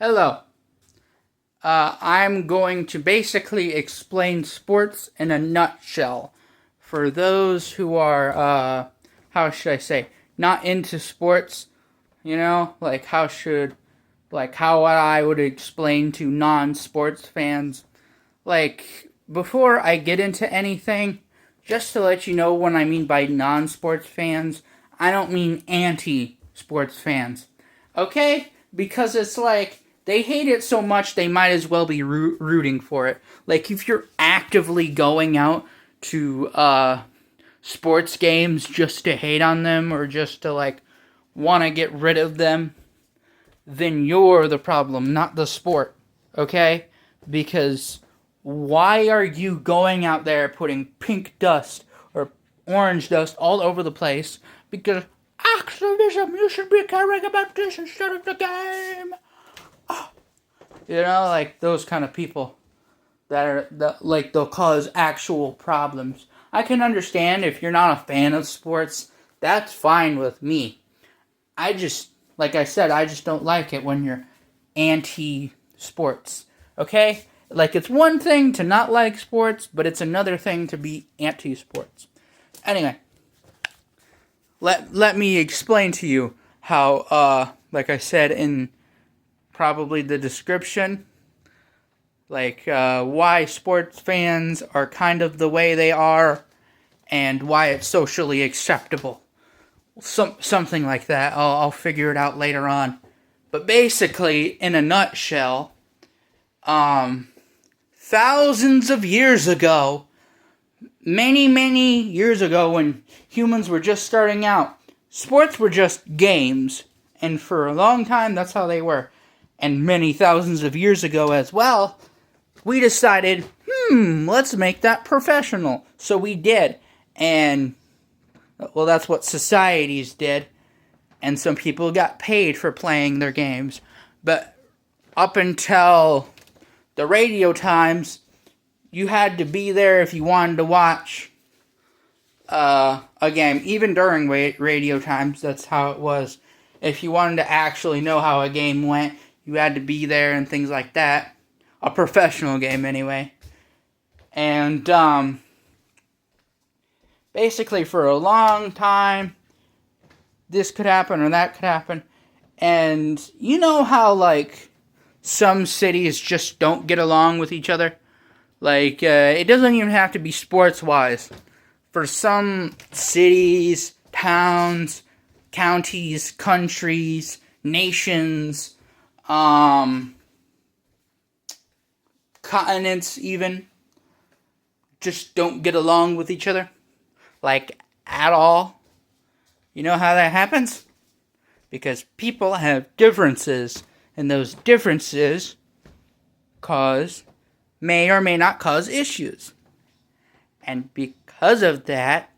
Hello. I'm going to basically explain sports in a nutshell. For those who are, how should I say, not into sports, how I would explain to non-sports fans. Before I get into anything, just to let you know what I mean by non-sports fans, I don't mean anti-sports fans. Okay? Because it's they hate it so much they might as well be rooting for it. Like, if you're actively going out to sports games just to hate on them or just to want to get rid of them, then you're the problem, not the sport. Okay? Because why are you going out there putting pink dust or orange dust all over the place? Because activism, you should be caring about this instead of the game. Those kind of people they'll cause actual problems. I can understand if you're not a fan of sports, that's fine with me. Like I said, I just don't like it when you're anti-sports, okay? It's one thing to not like sports, but it's another thing to be anti-sports. Anyway, let me explain to you how, like I said in probably the description, why sports fans are kind of the way they are, and why it's socially acceptable. Something like that. I'll figure it out later on. But basically, in a nutshell, thousands of years ago, many years ago, when humans were just starting out, sports were just games. And for a long time, that's how they were. And many thousands of years ago as well, we decided, let's make that professional. So we did. And, well, that's what societies did. And some people got paid for playing their games. But up until the radio times, you had to be there if you wanted to watch a game. Even during radio times, that's how it was. If you wanted to actually know how a game went, you had to be there and things like that. A professional game, anyway. And, basically, for a long time, this could happen or that could happen. And you know how, some cities just don't get along with each other? It doesn't even have to be sports-wise. For some cities, towns, counties, countries, nations, continents even, just don't get along with each other. At all. You know how that happens? Because people have differences, and those differences may or may not cause issues. And because of that,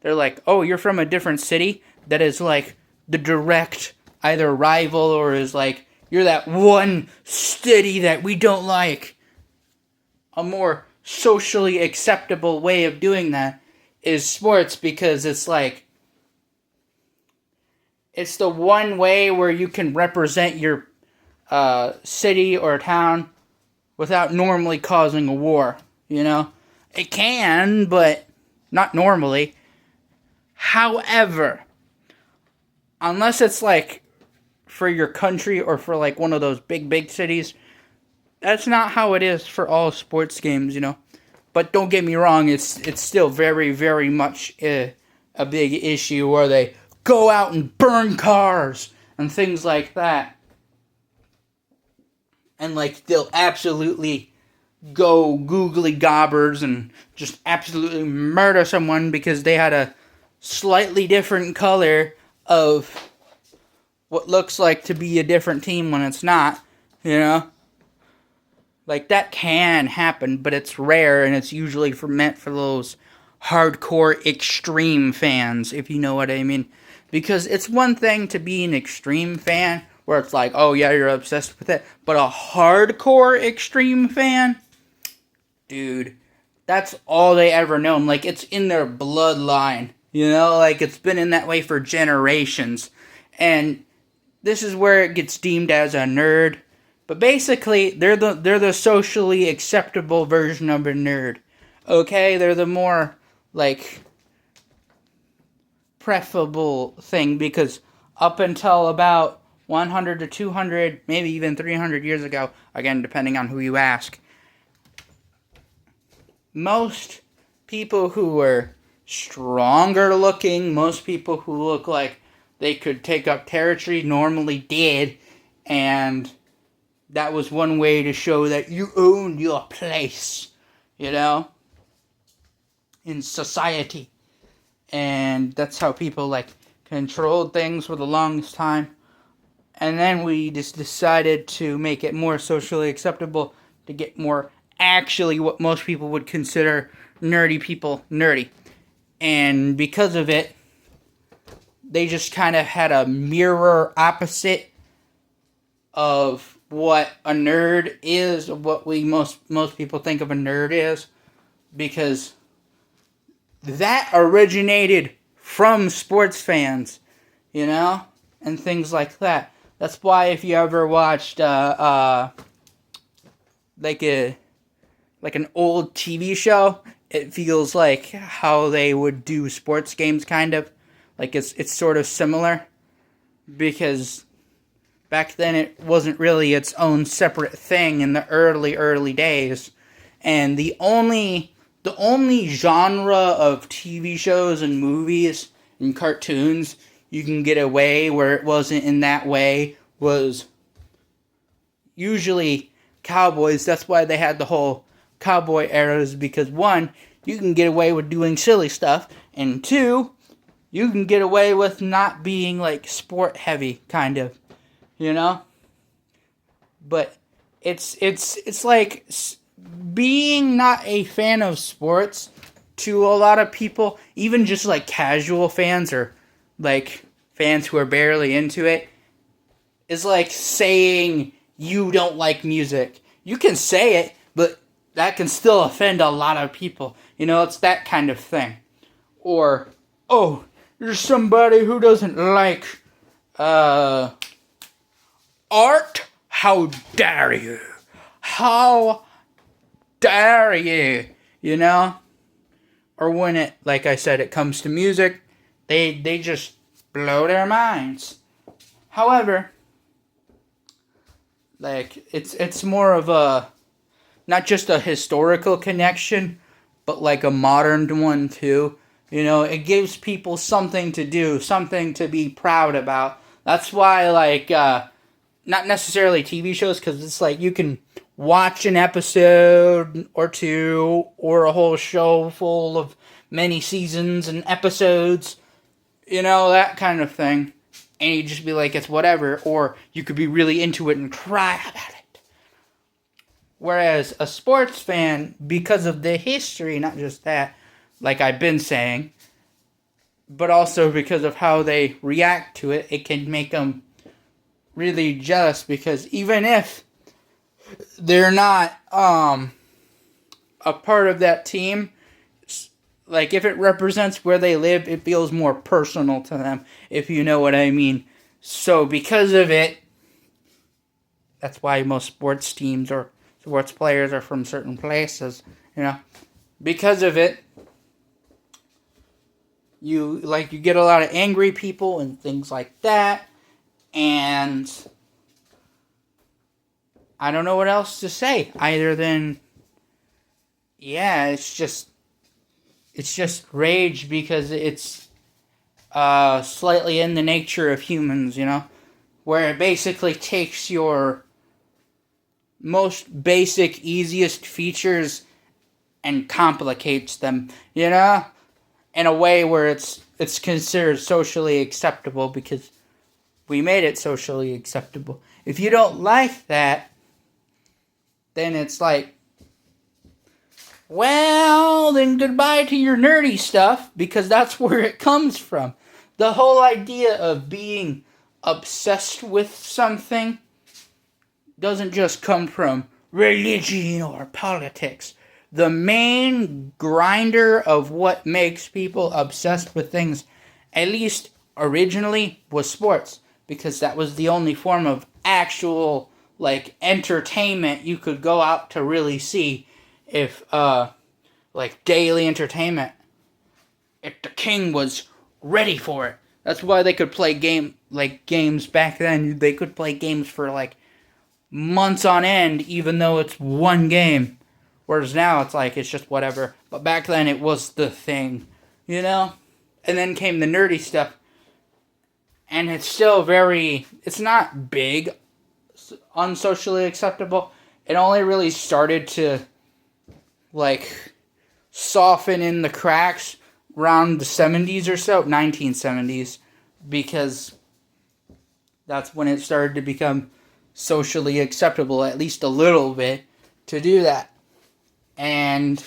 they're like, oh, you're from a different city that is the direct either rival or is you're that one city that we don't like. A more socially acceptable way of doing that is sports, because it's it's the one way where you can represent your city or town without normally causing a war, It can, but not normally. However, unless it's for your country or for one of those big cities, that's not how it is for all sports games, But don't get me wrong, it's still very, very much a big issue where they go out and burn cars and things like that. And they'll absolutely go googly gobbers and just absolutely murder someone because they had a slightly different color of what looks like to be a different team when it's not, That can happen, but it's rare, and it's usually meant for those hardcore extreme fans, if you know what I mean. Because it's one thing to be an extreme fan, where it's oh yeah, you're obsessed with it. But a hardcore extreme fan, dude, that's all they ever known. It's in their bloodline, It's been in that way for generations. And this is where it gets deemed as a nerd. But basically, they're the socially acceptable version of a nerd. Okay, they're the more like preferable thing, because up until about 100 to 200, maybe even 300 years ago, again depending on who you ask, most people who were stronger looking, most people who look like they could take up territory normally did, and that was one way to show that you owned your place, in society. And that's how people, controlled things for the longest time. And then we just decided to make it more socially acceptable to get more actually what most people would consider nerdy people nerdy. And because of it, they just kind of had a mirror opposite of what a nerd is, of what we most people think of a nerd is, because that originated from sports fans, and things like that. That's why if you ever watched like an old TV show, it feels like how they would do sports games, kind of. Like it's sort of similar, because back then it wasn't really its own separate thing in the early days. And the only genre of TV shows and movies and cartoons you can get away where it wasn't in that way was usually cowboys. That's why they had the whole cowboy eras, because one, you can get away with doing silly stuff, and two, you can get away with not being sport heavy, kind of, But it's like being not a fan of sports to a lot of people, even just casual fans or fans who are barely into it, is like saying you don't like music. You can say it, but that can still offend a lot of people. It's that kind of thing. Or, oh, you're somebody who doesn't like art? How dare you? How dare you? Or when it, like I said, it comes to music, they just blow their minds. However, it's more of a, not just a historical connection, but a modern one too. It gives people something to do, something to be proud about. That's why, not necessarily TV shows, because it's you can watch an episode or two, or a whole show full of many seasons and episodes, that kind of thing. And you just be like, it's whatever. Or you could be really into it and cry about it. Whereas a sports fan, because of the history, not just that, like I've been saying, but also because of how they react to it, it can make them really jealous, because even if they're not a part of that team, if it represents where they live, it feels more personal to them, if you know what I mean. So because of it, that's why most sports teams or sports players are from certain places, Because of it, you get a lot of angry people and things like that, and I don't know what else to say other than, yeah, it's just rage, because it's slightly in the nature of humans, where it basically takes your most basic, easiest features and complicates them, in a way where it's considered socially acceptable, because we made it socially acceptable. If you don't like that, then it's well, then goodbye to your nerdy stuff, because that's where it comes from. The whole idea of being obsessed with something doesn't just come from religion or politics. The main grinder of what makes people obsessed with things, at least originally, was sports, because that was the only form of actual, like entertainment you could go out to really see if like daily entertainment, if the king was ready for it. That's why they could play games back then. They could play games for like months on end, even though it's one game. Whereas now it's like it's just whatever. But back then it was the thing, you know? And then came the nerdy stuff. And it's still it's not big, unsocially acceptable. It only really started to, like, soften in the cracks around the 70s or so, 1970s, because that's when it started to become socially acceptable, at least a little bit, to do that. And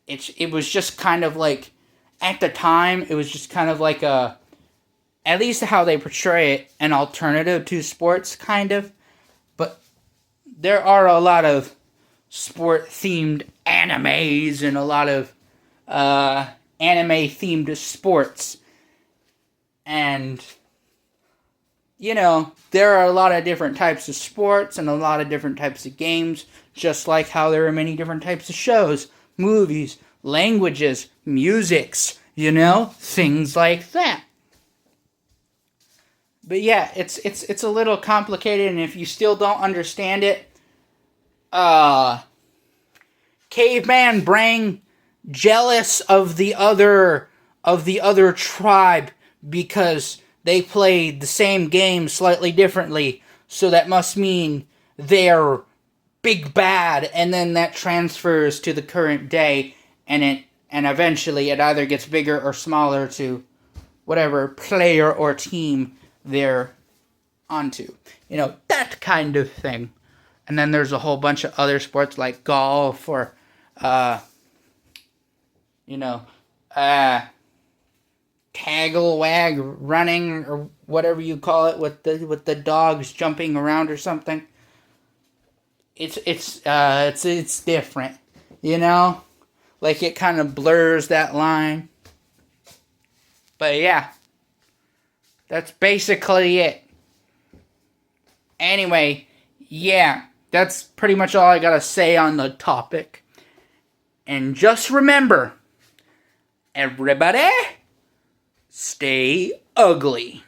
it was just kind of like, at the time, it was just kind of like at least how they portray it, an alternative to sports, kind of. But there are a lot of sport-themed animes and a lot of anime-themed sports. And, you know, there are a lot of different types of sports and a lot of different types of games, just like how there are many different types of shows, movies, languages, musics, you know, things like that. But yeah, it's a little complicated, and if you still don't understand it, caveman brain jealous of the other tribe because they played the same game slightly differently, so that must mean they're big bad, and then that transfers to the current day, and eventually it either gets bigger or smaller to whatever player or team they're onto. You know, that kind of thing. And then there's a whole bunch of other sports like golf or, taggle wag running or whatever you call it with the dogs jumping around or something. It's different, you know? Like it kind of blurs that line. But yeah. That's basically it. Anyway, yeah, that's pretty much all I gotta say on the topic. And just remember, everybody, stay ugly.